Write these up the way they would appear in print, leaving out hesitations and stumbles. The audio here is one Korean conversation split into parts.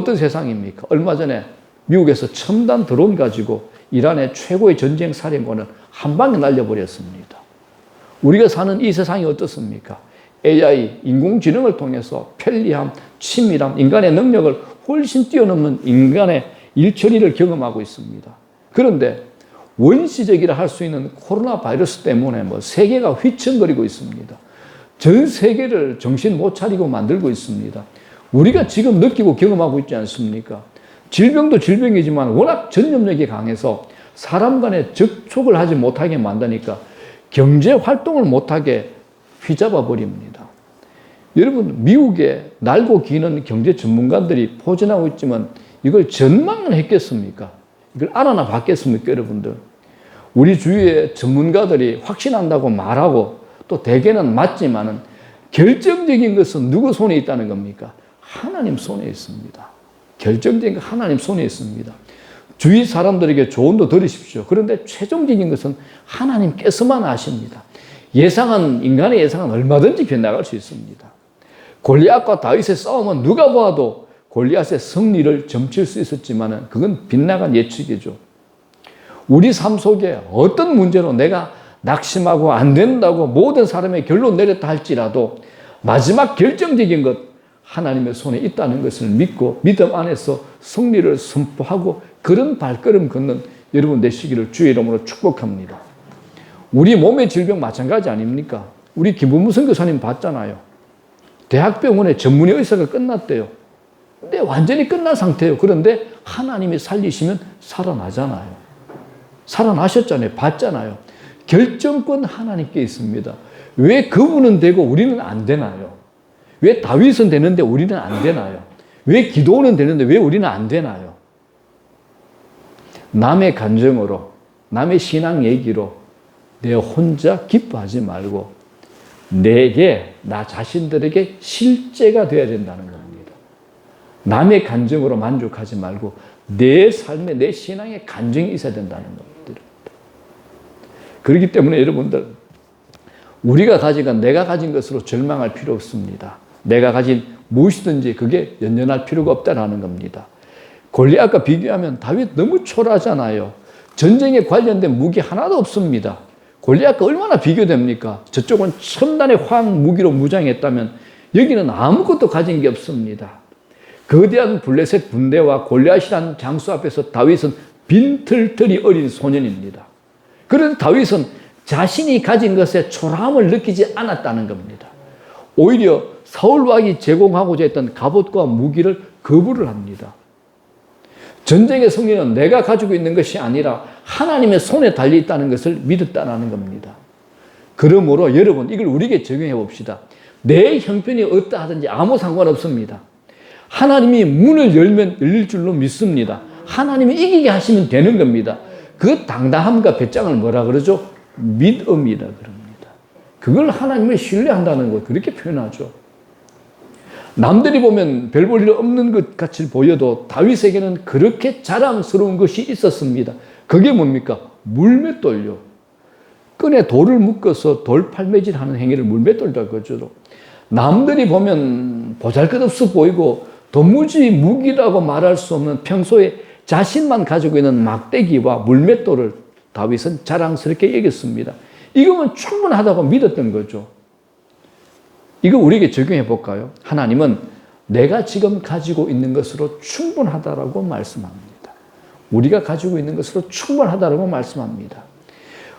어떤 세상입니까? 얼마 전에 미국에서 첨단 드론 가지고 이란의 최고의 전쟁 사령관을 한 방에 날려버렸습니다. 우리가 사는 이 세상이 어떻습니까? AI, 인공지능을 통해서 편리함, 친밀함, 인간의 능력을 훨씬 뛰어넘는 인간의 일처리를 경험하고 있습니다. 그런데 원시적이라 할 수 있는 코로나 바이러스 때문에 세계가 휘청거리고 있습니다. 전 세계를 정신 못 차리고 만들고 있습니다. 우리가 지금 느끼고 경험하고 있지 않습니까? 질병도 질병이지만 워낙 전염력이 강해서 사람 간에 접촉을 하지 못하게 만드니까 경제 활동을 못하게 휘잡아 버립니다. 여러분, 미국에 날고 기는 경제 전문가들이 포진하고 있지만 이걸 전망을 했겠습니까? 이걸 알아나 봤겠습니까, 여러분들? 우리 주위에 전문가들이 확신한다고 말하고 또 대개는 맞지만은 결정적인 것은 누구 손에 있다는 겁니까? 하나님 손에 있습니다. 결정적인 건 하나님 손에 있습니다. 주위 사람들에게 조언도 들으십시오. 그런데 최종적인 것은 하나님께서만 아십니다. 인간의 예상은 얼마든지 빗나갈 수 있습니다. 골리앗과 다윗의 싸움은 누가 봐도 골리앗의 승리를 점칠 수 있었지만 그건 빗나간 예측이죠. 우리 삶 속에 어떤 문제로 내가 낙심하고 안 된다고 모든 사람의 결론 내렸다 할지라도 마지막 결정적인 것 하나님의 손에 있다는 것을 믿고 믿음 안에서 승리를 선포하고 그런 발걸음 걷는 여러분 되시기를 주의 이름으로 축복합니다. 우리 몸의 질병 마찬가지 아닙니까? 우리 김부무 선교사님 봤잖아요. 대학병원에 전문의 의사가 끝났대요. 근데 완전히 끝난 상태예요. 그런데 하나님이 살리시면 살아나잖아요. 살아나셨잖아요. 봤잖아요. 결정권 하나님께 있습니다. 왜 그분은 되고 우리는 안 되나요? 왜 다윗은 되는데 우리는 안 되나요? 왜 기도는 되는데 왜 우리는 안 되나요? 남의 감정으로, 남의 신앙 얘기로 내 혼자 기뻐하지 말고 내게, 나 자신들에게 실제가 되어야 된다는 겁니다. 남의 감정으로 만족하지 말고 내 삶에, 내 신앙에 감정이 있어야 된다는 겁니다. 그렇기 때문에 여러분들, 내가 가진 것으로 절망할 필요 없습니다. 내가 가진 무엇이든지 그게 연연할 필요가 없다는 겁니다. 골리앗과 비교하면 다윗 너무 초라하잖아요. 전쟁에 관련된 무기 하나도 없습니다. 골리앗과 얼마나 비교됩니까? 저쪽은 첨단의 화학 무기로 무장했다면 여기는 아무것도 가진 게 없습니다. 거대한 블레셋 군대와 골리앗이라는 장수 앞에서 다윗은 빈털털이 어린 소년입니다. 그런데 다윗은 자신이 가진 것에 초라함을 느끼지 않았다는 겁니다. 오히려 사울 왕이 제공하고자 했던 갑옷과 무기를 거부를 합니다. 전쟁의 승리는 내가 가지고 있는 것이 아니라 하나님의 손에 달려 있다는 것을 믿었다는 겁니다. 그러므로 여러분, 이걸 우리에게 적용해 봅시다. 내 형편이 어떠하든지 아무 상관없습니다. 하나님이 문을 열면 열릴 줄로 믿습니다. 하나님이 이기게 하시면 되는 겁니다. 그 당당함과 배짱을 뭐라 그러죠? 믿음이라 그럽니다. 그걸 하나님을 신뢰한다는 것, 그렇게 표현하죠. 남들이 보면 별 볼 일 없는 것 같이 보여도 다윗에게는 그렇게 자랑스러운 것이 있었습니다. 그게 뭡니까? 물맷돌요. 끈에 돌을 묶어서 돌팔매질하는 행위를 물맷돌이라고 하죠. 남들이 보면 보잘것없어 보이고 도무지 무기라고 말할 수 없는 평소에 자신만 가지고 있는 막대기와 물맷돌을 다윗은 자랑스럽게 여겼습니다. 이거면 충분하다고 믿었던 거죠. 이거 우리에게 적용해 볼까요? 하나님은 내가 지금 가지고 있는 것으로 충분하다라고 말씀합니다. 우리가 가지고 있는 것으로 충분하다라고 말씀합니다.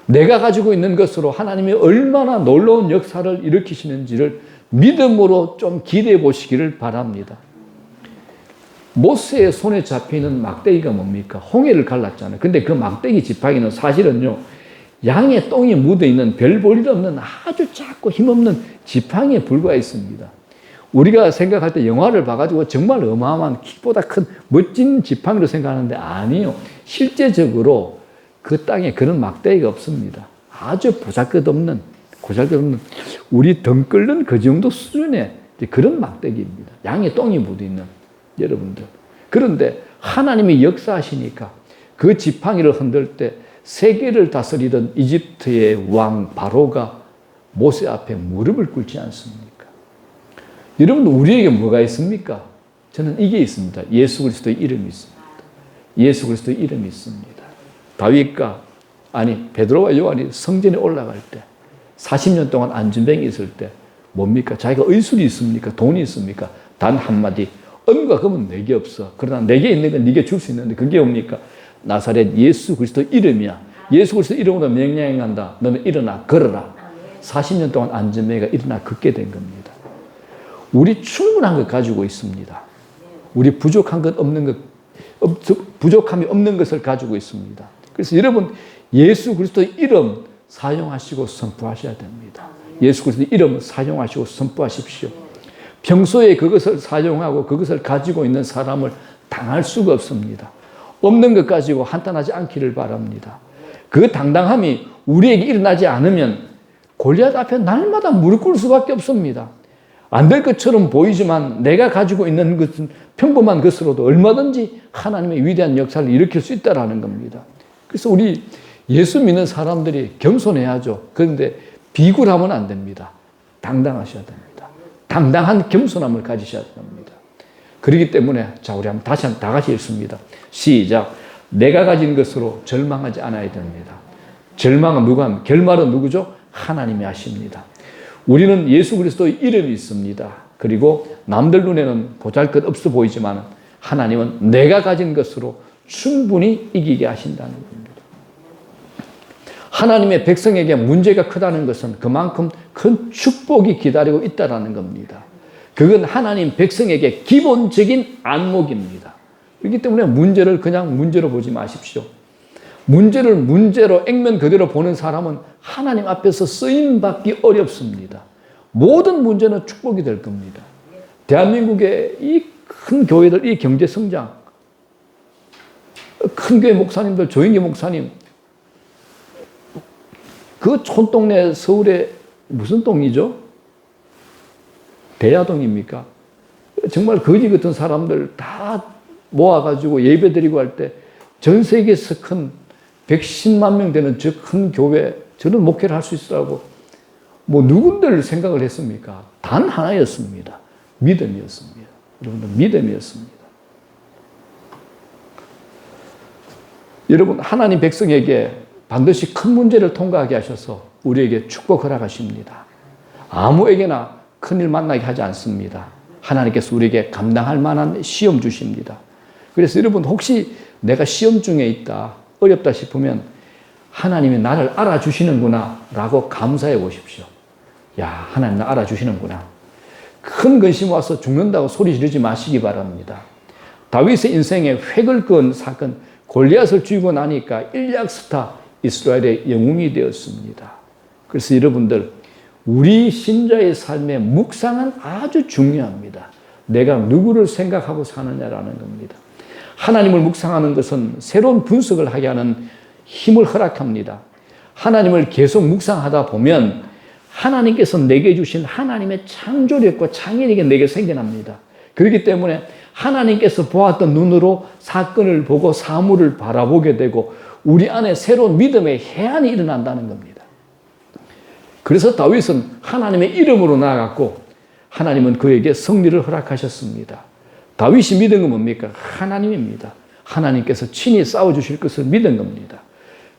내가 가지고 있는 것으로 하나님이 얼마나 놀라운 역사를 일으키시는지를 믿음으로 좀 기대해 보시기를 바랍니다. 모세의 손에 잡히는 막대기가 뭡니까? 홍해를 갈랐잖아요. 근데 그 막대기 지팡이는 사실은요, 양의 똥이 묻어있는 별 볼 일 없는 아주 작고 힘없는 지팡이에 불과했습니다. 우리가 생각할 때 영화를 봐가지고 정말 어마어마한 키보다 큰 멋진 지팡이로 생각하는데 아니요. 실제적으로 그 땅에 그런 막대기가 없습니다. 아주 보잘것없는 우리 등 끓는 그 정도 수준의 그런 막대기입니다. 양의 똥이 묻어있는 여러분들. 그런데 하나님이 역사하시니까 그 지팡이를 흔들 때 세계를 다스리던 이집트의 왕 바로가 모세 앞에 무릎을 꿇지 않습니까? 여러분, 우리에게 뭐가 있습니까? 저는 이게 있습니다. 예수 그리스도의 이름이 있습니다. 예수 그리스도의 이름이 있습니다. 베드로와 요한이 성전에 올라갈 때 40년 동안 안전병이 있을 때 뭡니까? 자기가 의술이 있습니까? 돈이 있습니까? 단 한마디 은과 금은 내게 없어. 그러나 내게 있는 건 네게 줄 수 있는데 그게 뭡니까? 나사렛 예수 그리스도 이름이야. 예수 그리스도 이름으로 명령한다. 너는 일어나 걸어라. 40년 동안 안전병이가 일어나 걷게 된 겁니다. 우리 충분한 것 가지고 있습니다. 우리 부족한 것 없는 것, 부족함이 없는 것을 가지고 있습니다. 그래서 여러분 예수 그리스도의 이름 사용하시고 선포하셔야 됩니다. 예수 그리스도의 이름 사용하시고 선포하십시오. 평소에 그것을 사용하고 그것을 가지고 있는 사람을 당할 수가 없습니다. 없는 것 가지고 한탄하지 않기를 바랍니다. 그 당당함이 우리에게 일어나지 않으면 골리앗 앞에 날마다 무릎 꿇을 수밖에 없습니다. 안 될 것처럼 보이지만 내가 가지고 있는 것은 평범한 것으로도 얼마든지 하나님의 위대한 역사를 일으킬 수 있다는 겁니다. 그래서 우리 예수 믿는 사람들이 겸손해야죠. 그런데 비굴하면 안 됩니다. 당당하셔야 됩니다. 당당한 겸손함을 가지셔야 됩니다. 그렇기 때문에 자 우리 한번 다시 다 같이 읽습니다. 시작. 내가 가진 것으로 절망하지 않아야 됩니다. 절망은 누가 합니까? 결말은 누구죠? 하나님이 하십니다. 우리는 예수 그리스도의 이름이 있습니다. 그리고 남들 눈에는 보잘것없어 보이지만 하나님은 내가 가진 것으로 충분히 이기게 하신다는 겁니다. 하나님의 백성에게 문제가 크다는 것은 그만큼 큰 축복이 기다리고 있다는 겁니다. 그건 하나님 백성에게 기본적인 안목입니다. 그렇기 때문에 문제를 그냥 문제로 보지 마십시오. 문제를 문제로 액면 그대로 보는 사람은 하나님 앞에서 쓰임받기 어렵습니다. 모든 문제는 축복이 될 겁니다. 대한민국의 이 큰 교회들, 이 경제 성장, 큰 교회 목사님들, 조인기 목사님, 그 촌동네 서울에 무슨 동이죠? 대야동입니까? 정말 거지 같은 사람들 다 모아가지고 예배 드리고 할 때 전 세계에서 큰 110만 명 되는 저 큰 교회, 저는 목회를 할 수 있으라고 누군들 생각을 했습니까? 단 하나였습니다. 믿음이었습니다. 여러분들 믿음이었습니다. 여러분 하나님 백성에게 반드시 큰 문제를 통과하게 하셔서 우리에게 축복 허락하십니다. 아무에게나 큰일 만나게 하지 않습니다. 하나님께서 우리에게 감당할 만한 시험 주십니다. 그래서 여러분 혹시 내가 시험 중에 있다, 어렵다 싶으면 하나님이 나를 알아주시는구나 라고 감사해 보십시오. 야, 하나님 나 알아주시는구나. 큰 근심 와서 죽는다고 소리 지르지 마시기 바랍니다. 다윗의 인생에 획을 그은 사건, 골리앗을 죽이고 나니까 일약스타 이스라엘의 영웅이 되었습니다. 그래서 여러분들 우리 신자의 삶의 묵상은 아주 중요합니다. 내가 누구를 생각하고 사느냐라는 겁니다. 하나님을 묵상하는 것은 새로운 분석을 하게 하는 힘을 허락합니다. 하나님을 계속 묵상하다 보면 하나님께서 내게 주신 하나님의 창조력과 창의력이 내게 생겨납니다. 그렇기 때문에 하나님께서 보았던 눈으로 사건을 보고 사물을 바라보게 되고 우리 안에 새로운 믿음의 해안이 일어난다는 겁니다. 그래서 다윗은 하나님의 이름으로 나아갔고 하나님은 그에게 승리를 허락하셨습니다. 다윗이 믿은 건 뭡니까? 하나님입니다. 하나님께서 친히 싸워주실 것을 믿은 겁니다.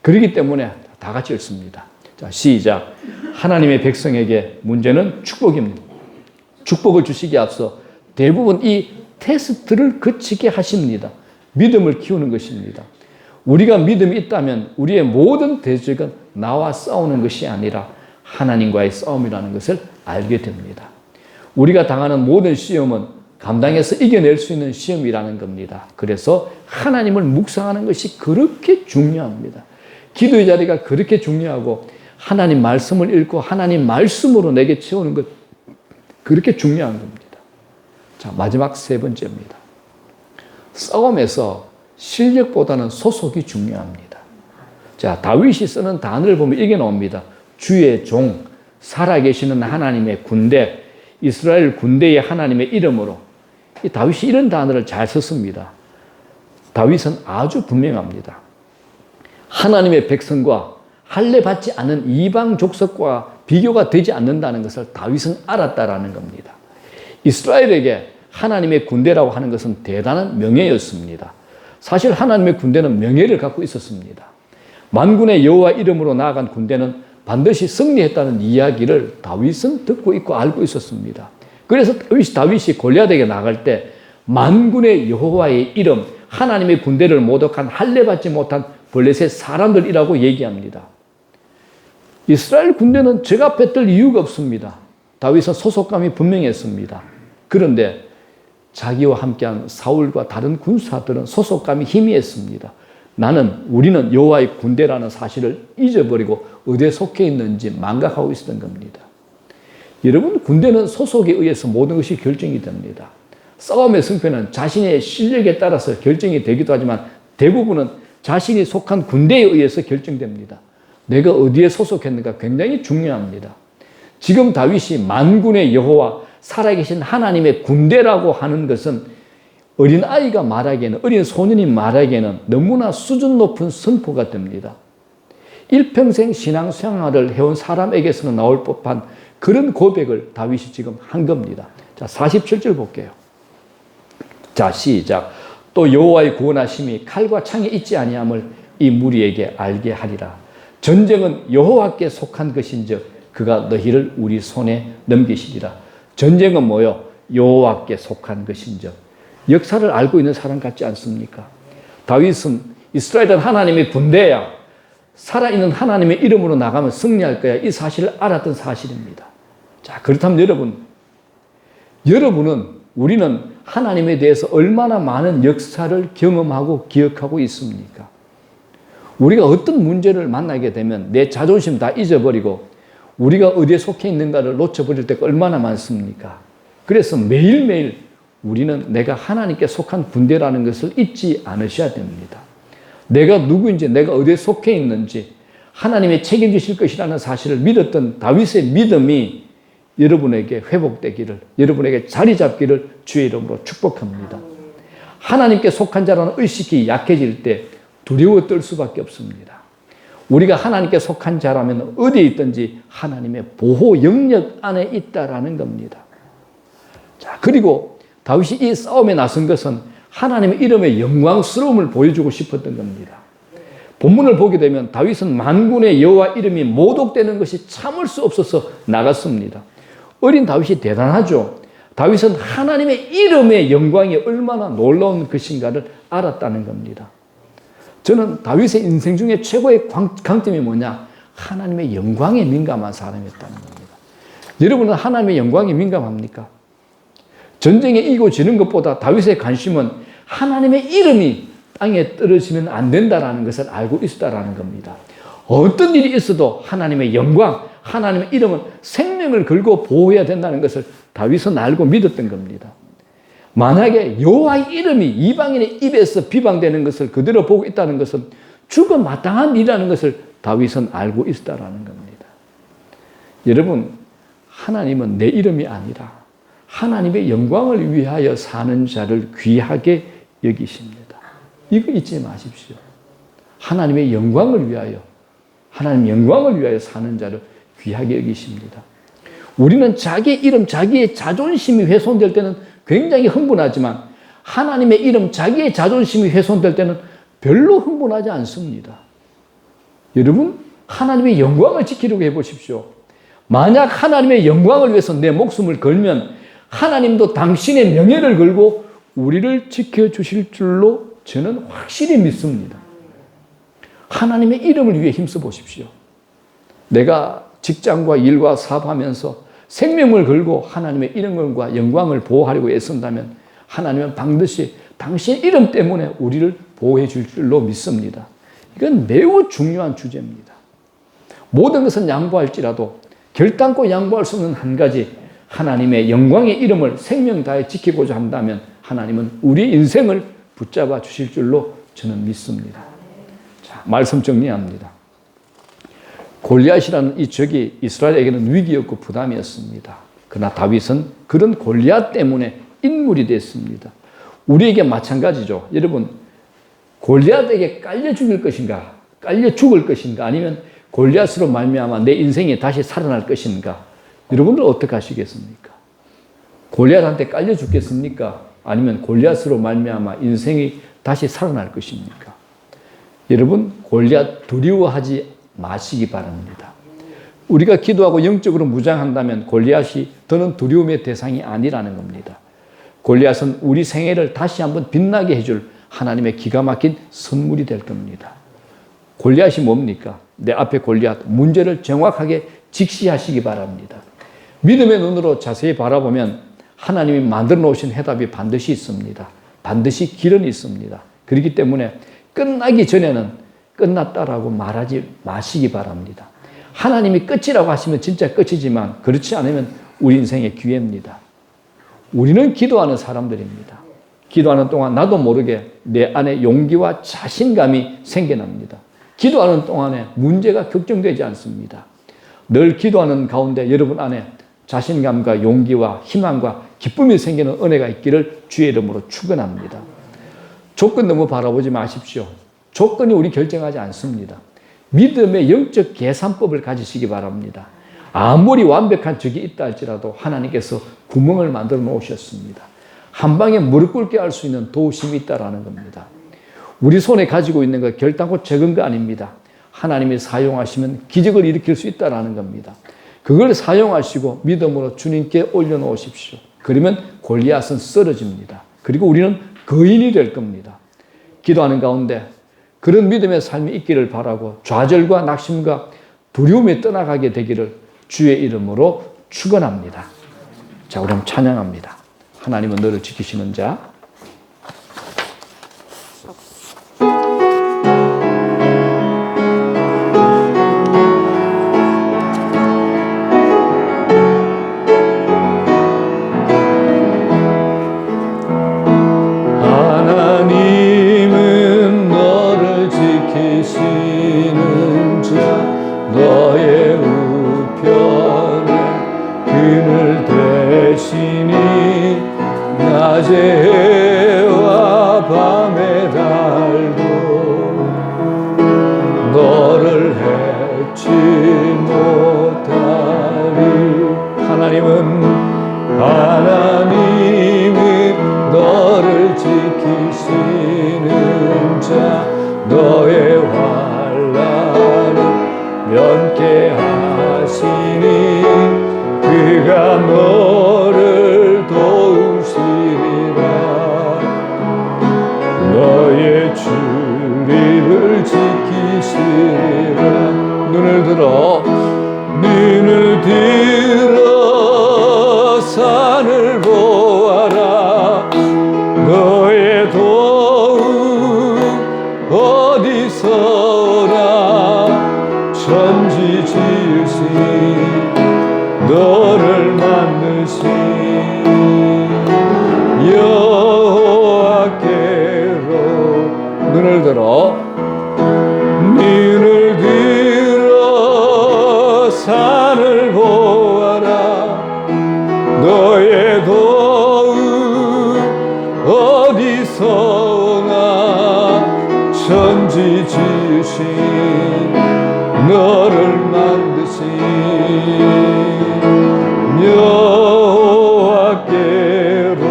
그렇기 때문에 다 같이 읽습니다. 자, 시작. 하나님의 백성에게 문제는 축복입니다. 축복을 주시기에 앞서 대부분 이 테스트를 거치게 하십니다. 믿음을 키우는 것입니다. 우리가 믿음이 있다면 우리의 모든 대적은 나와 싸우는 것이 아니라 하나님과의 싸움이라는 것을 알게 됩니다. 우리가 당하는 모든 시험은 감당해서 이겨낼 수 있는 시험이라는 겁니다. 그래서 하나님을 묵상하는 것이 그렇게 중요합니다. 기도의 자리가 그렇게 중요하고 하나님 말씀을 읽고 하나님 말씀으로 내게 채우는 것 그렇게 중요한 겁니다. 자, 마지막 세 번째입니다. 싸움에서 실력보다는 소속이 중요합니다. 자, 다윗이 쓰는 단어를 보면 이게 나옵니다. 주의 종, 살아계시는 하나님의 군대, 이스라엘 군대의 하나님의 이름으로. 이 다윗이 이런 단어를 잘 썼습니다. 다윗은 아주 분명합니다. 하나님의 백성과 할례받지 않은 이방 족속과 비교가 되지 않는다는 것을 다윗은 알았다라는 겁니다. 이스라엘에게 하나님의 군대라고 하는 것은 대단한 명예였습니다. 사실 하나님의 군대는 명예를 갖고 있었습니다. 만군의 여호와 이름으로 나아간 군대는 반드시 승리했다는 이야기를 다윗은 듣고 있고 알고 있었습니다. 그래서 다윗이 골리앗에게 나갈 때 만군의 여호와의 이름, 하나님의 군대를 모독한 할례받지 못한 블레셋 사람들이라고 얘기합니다. 이스라엘 군대는 적 앞에 뜰 이유가 없습니다. 다윗은 소속감이 분명했습니다. 그런데 자기와 함께한 사울과 다른 군사들은 소속감이 희미했습니다. 우리는 여호와의 군대라는 사실을 잊어버리고 어디에 속해 있는지 망각하고 있었던 겁니다. 여러분, 군대는 소속에 의해서 모든 것이 결정이 됩니다. 싸움의 승패는 자신의 실력에 따라서 결정이 되기도 하지만 대부분은 자신이 속한 군대에 의해서 결정됩니다. 내가 어디에 소속했는가 굉장히 중요합니다. 지금 다윗이 만군의 여호와, 살아계신 하나님의 군대라고 하는 것은 어린아이가 말하기에는, 어린 소년이 말하기에는 너무나 수준 높은 선포가 됩니다. 일평생 신앙생활을 해온 사람에게서는 나올 법한 그런 고백을 다윗이 지금 한 겁니다. 자, 47절 볼게요. 자, 시작. 또 여호와의 구원하심이 칼과 창에 있지 아니함을 이 무리에게 알게 하리라. 전쟁은 여호와께 속한 것인즉 그가 너희를 우리 손에 넘기시리라. 전쟁은 뭐요? 여호와께 속한 것인즉. 역사를 알고 있는 사람 같지 않습니까? 다윗은 이스라엘은 하나님의 군대야. 살아있는 하나님의 이름으로 나가면 승리할 거야. 이 사실을 알았던 사실입니다. 자, 그렇다면 우리는 하나님에 대해서 얼마나 많은 역사를 경험하고 기억하고 있습니까? 우리가 어떤 문제를 만나게 되면 내 자존심 다 잊어버리고 우리가 어디에 속해 있는가를 놓쳐버릴 때가 얼마나 많습니까? 그래서 매일매일 우리는 내가 하나님께 속한 군대라는 것을 잊지 않으셔야 됩니다. 내가 누구인지, 내가 어디에 속해 있는지 하나님이 책임지실 것이라는 사실을 믿었던 다윗의 믿음이 여러분에게 회복되기를, 여러분에게 자리 잡기를 주의 이름으로 축복합니다. 하나님께 속한 자라는 의식이 약해질 때 두려워 떨 수밖에 없습니다. 우리가 하나님께 속한 자라면 어디에 있든지 하나님의 보호 영역 안에 있다라는 겁니다. 자, 그리고 다윗이 이 싸움에 나선 것은 하나님의 이름의 영광스러움을 보여주고 싶었던 겁니다. 본문을 보게 되면 다윗은 만군의 여호와 이름이 모독되는 것이 참을 수 없어서 나갔습니다. 어린 다윗이 대단하죠. 다윗은 하나님의 이름의 영광이 얼마나 놀라운 것인가를 알았다는 겁니다. 저는 다윗의 인생 중에 최고의 강점이 뭐냐? 하나님의 영광에 민감한 사람이었다는 겁니다. 여러분은 하나님의 영광에 민감합니까? 전쟁에 이기고 지는 것보다 다윗의 관심은 하나님의 이름이 땅에 떨어지면 안 된다는 것을 알고 있었다는 겁니다. 어떤 일이 있어도 하나님의 영광, 하나님의 이름은 생명을 걸고 보호해야 된다는 것을 다윗은 알고 믿었던 겁니다. 만약에 여호와의 이름이 이방인의 입에서 비방되는 것을 그대로 보고 있다는 것은 죽어 마땅한 일이라는 것을 다윗은 알고 있었다는 겁니다. 여러분, 하나님은 내 이름이 아니라 하나님의 영광을 위하여 사는 자를 귀하게 여기십니다. 이거 잊지 마십시오. 하나님의 영광을 위하여, 하나님의 영광을 위하여 사는 자를 귀하게 여기십니다. 우리는 자기의 이름, 자기의 자존심이 훼손될 때는 굉장히 흥분하지만 하나님의 이름, 자기의 자존심이 훼손될 때는 별로 흥분하지 않습니다. 여러분, 하나님의 영광을 지키려고 해보십시오. 만약 하나님의 영광을 위해서 내 목숨을 걸면 하나님도 당신의 명예를 걸고 우리를 지켜주실 줄로 저는 확실히 믿습니다. 하나님의 이름을 위해 힘써 보십시오. 내가 직장과 일과 사업하면서 생명을 걸고 하나님의 이름과 영광을 보호하려고 애쓴다면 하나님은 반드시 당신 이름 때문에 우리를 보호해 줄 줄로 믿습니다. 이건 매우 중요한 주제입니다. 모든 것은 양보할지라도 결단코 양보할 수 없는 한 가지, 하나님의 영광의 이름을 생명 다해 지키고자 한다면 하나님은 우리 인생을 붙잡아 주실 줄로 저는 믿습니다. 자, 말씀 정리합니다. 골리앗이라는 이 적이 이스라엘에게는 위기였고 부담이었습니다. 그러나 다윗은 그런 골리앗 때문에 인물이 됐습니다. 우리에게 마찬가지죠. 여러분, 골리앗에게 깔려 죽을 것인가? 깔려 죽을 것인가? 아니면 골리앗으로 말미암아 내 인생이 다시 살아날 것인가? 여러분들 어떻게 하시겠습니까? 골리앗한테 깔려 죽겠습니까? 아니면 골리앗으로 말미암아 인생이 다시 살아날 것입니까? 여러분, 골리앗 두려워하지 마시기 바랍니다. 우리가 기도하고 영적으로 무장한다면 골리앗이 더는 두려움의 대상이 아니라는 겁니다. 골리앗은 우리 생애를 다시 한번 빛나게 해줄 하나님의 기가 막힌 선물이 될 겁니다. 골리앗이 뭡니까? 내 앞에 골리앗, 문제를 정확하게 직시하시기 바랍니다. 믿음의 눈으로 자세히 바라보면 하나님이 만들어 놓으신 해답이 반드시 있습니다. 반드시 길은 있습니다. 그렇기 때문에 끝나기 전에는 끝났다라고 말하지 마시기 바랍니다. 하나님이 끝이라고 하시면 진짜 끝이지만 그렇지 않으면 우리 인생의 기회입니다. 우리는 기도하는 사람들입니다. 기도하는 동안 나도 모르게 내 안에 용기와 자신감이 생겨납니다. 기도하는 동안에 문제가 걱정되지 않습니다. 늘 기도하는 가운데 여러분 안에 자신감과 용기와 희망과 기쁨이 생기는 은혜가 있기를 주의 이름으로 축원합니다. 조건 너무 바라보지 마십시오. 조건이 우리 결정하지 않습니다. 믿음의 영적 계산법을 가지시기 바랍니다. 아무리 완벽한 적이 있다 할지라도 하나님께서 구멍을 만들어 놓으셨습니다. 한 방에 무릎 꿇게 할 수 있는 도우심이 있다라는 겁니다. 우리 손에 가지고 있는 것 결단코 적은 거 아닙니다. 하나님이 사용하시면 기적을 일으킬 수 있다라는 겁니다. 그걸 사용하시고 믿음으로 주님께 올려놓으십시오. 그러면 골리앗은 쓰러집니다. 그리고 우리는 거인이 될 겁니다. 기도하는 가운데 그런 믿음의 삶이 있기를 바라고 좌절과 낙심과 두려움에 떠나가게 되기를 주의 이름으로 축원합니다. 자, 그럼 찬양합니다. 하나님은 너를 지키시는 자. 하나님은 너를 지키시는 자, 너의 우편에 그늘 되시니 낮의 해와 밤의 달도 너를 해치 못하리. 하나님은 너를 지키시는 자, 너의 환난을 면케하시니 그가 너를 도우시리라. 너의 출입을 지키시리라. 눈을 들어 산을 보아라. 너의 도움 어디서나. 천지 지으신 너를 만드신 여호와께로. 눈을 들어 산을 보아라. 너의 도움 어디서나. 천지 지으신 너를 만드신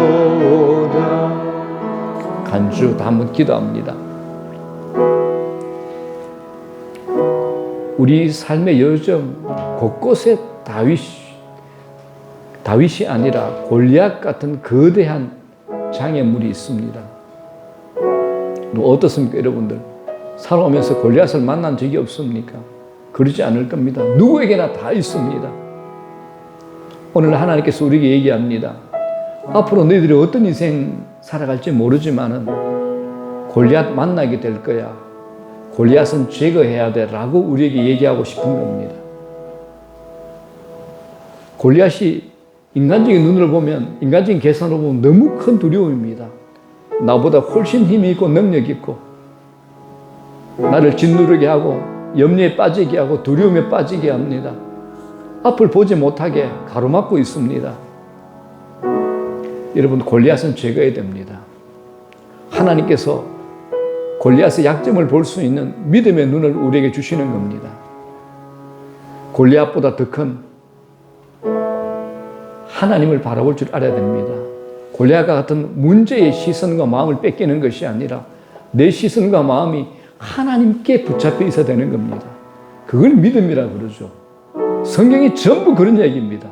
여호와께로다. 간주 다 한번 기도합니다. 우리 삶의 요즘 곳곳에 다윗이 아니라 골리앗 같은 거대한 장애물이 있습니다. 어떻습니까, 여러분들? 살아오면서 골리앗을 만난 적이 없습니까? 그러지 않을 겁니다. 누구에게나 다 있습니다. 오늘 하나님께서 우리에게 얘기합니다. 앞으로 너희들이 어떤 인생 살아갈지 모르지만은 골리앗 만나게 될 거야. 골리앗은 제거해야 돼 라고 우리에게 얘기하고 싶은 겁니다. 골리앗이 인간적인 눈으로 보면, 인간적인 계산으로 보면 너무 큰 두려움입니다. 나보다 훨씬 힘이 있고 능력이 있고 나를 짓누르게 하고 염려에 빠지게 하고 두려움에 빠지게 합니다. 앞을 보지 못하게 가로막고 있습니다. 여러분, 골리앗은 제거해야 됩니다. 하나님께서 골리앗의 약점을 볼 수 있는 믿음의 눈을 우리에게 주시는 겁니다. 골리앗보다 더 큰 하나님을 바라볼 줄 알아야 됩니다. 골리앗과 같은 문제의 시선과 마음을 뺏기는 것이 아니라 내 시선과 마음이 하나님께 붙잡혀 있어야 되는 겁니다. 그걸 믿음이라 그러죠. 성경이 전부 그런 얘기입니다.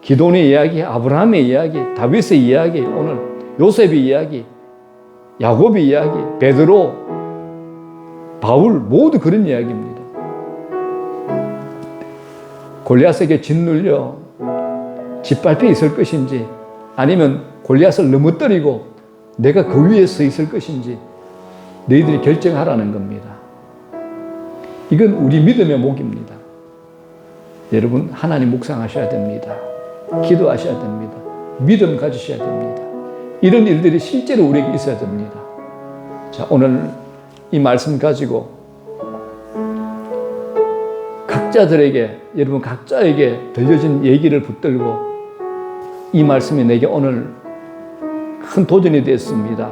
기도원의 이야기, 아브라함의 이야기, 다윗의 이야기, 오늘 요셉의 이야기, 야곱의 이야기, 베드로, 바울 모두 그런 이야기입니다. 골리앗에게 짓눌려 짓밟혀 있을 것인지 아니면 골리앗을 넘어뜨리고 내가 그 위에 서 있을 것인지 너희들이 결정하라는 겁니다. 이건 우리 믿음의 목입니다. 여러분 하나님 묵상하셔야 됩니다. 기도하셔야 됩니다. 믿음 가지셔야 됩니다. 이런 일들이 실제로 우리에게 있어야 됩니다. 자, 오늘 이 말씀 가지고 각자들에게, 여러분 각자에게 들려진 얘기를 붙들고 이 말씀이 내게 오늘 큰 도전이 됐습니다.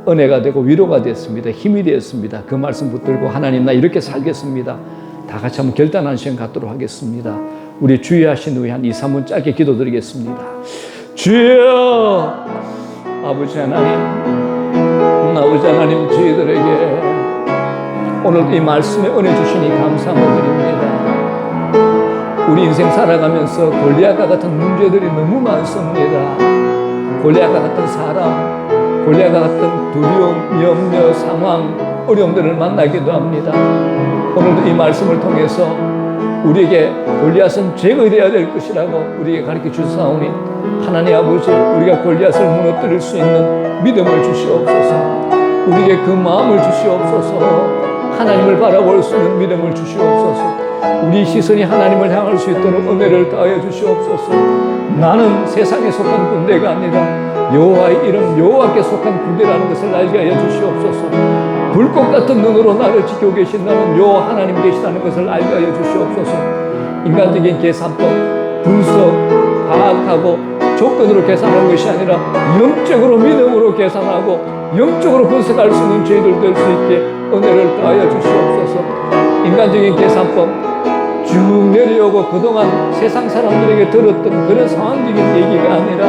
은혜가 되고 위로가 됐습니다. 힘이 되었습니다. 그 말씀 붙들고 하나님 나 이렇게 살겠습니다. 다 같이 한번 결단하는 시간 갖도록 하겠습니다. 우리 주의하신 후에 한 2, 3분 짧게 기도드리겠습니다. 주여 아버지 하나님 저희들에게 오늘 이 말씀에 은혜 주시니 감사함을 드립니다. 우리 인생 살아가면서 골리앗과 같은 문제들이 너무 많습니다. 골리앗과 같은 사람, 골리앗과 같은 두려움, 염려, 상황, 어려움들을 만나기도 합니다. 오늘도 이 말씀을 통해서 우리에게 골리앗은 제거되어야 될 것이라고 우리에게 가르쳐 주사오니 하나님 아버지 우리가 골리앗을 무너뜨릴 수 있는 믿음을 주시옵소서. 우리에게 그 마음을 주시옵소서. 하나님을 바라볼 수 있는 믿음을 주시옵소서. 우리 시선이 하나님을 향할 수 있도록 은혜를 더하여 주시옵소서. 나는 세상에 속한 군대가 아니라 여호와의 이름 여호와께 속한 군대라는 것을 알게 하여 주시옵소서. 불꽃 같은 눈으로 나를 지키고 계신다는 여호와 하나님 계시다는 것을 알게 하여 주시옵소서. 인간적인 계산법, 분석, 파악하고 조건으로 계산하는 것이 아니라 영적으로 믿음으로 계산하고 영적으로 분석할 수 있는 저희들 될 수 있게 은혜를 더하여 주시옵소서. 인간적인 계산법 쭉 내려오고 그동안 세상 사람들에게 들었던 그런 상황적인 얘기가 아니라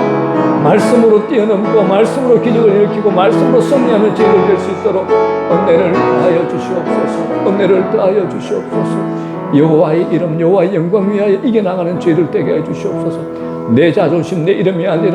말씀으로 뛰어넘고 말씀으로 기적을 일으키고 말씀으로 승리하는 저희들 될 수 있도록 은혜를 더하여 주시옵소서. 은혜를 더하여 주시옵소서. 여호와의 이름 여호와의 영광 위하여 이겨나가는 저희들 되게 해 주시옵소서. 내 자존심 내 이름이 아니라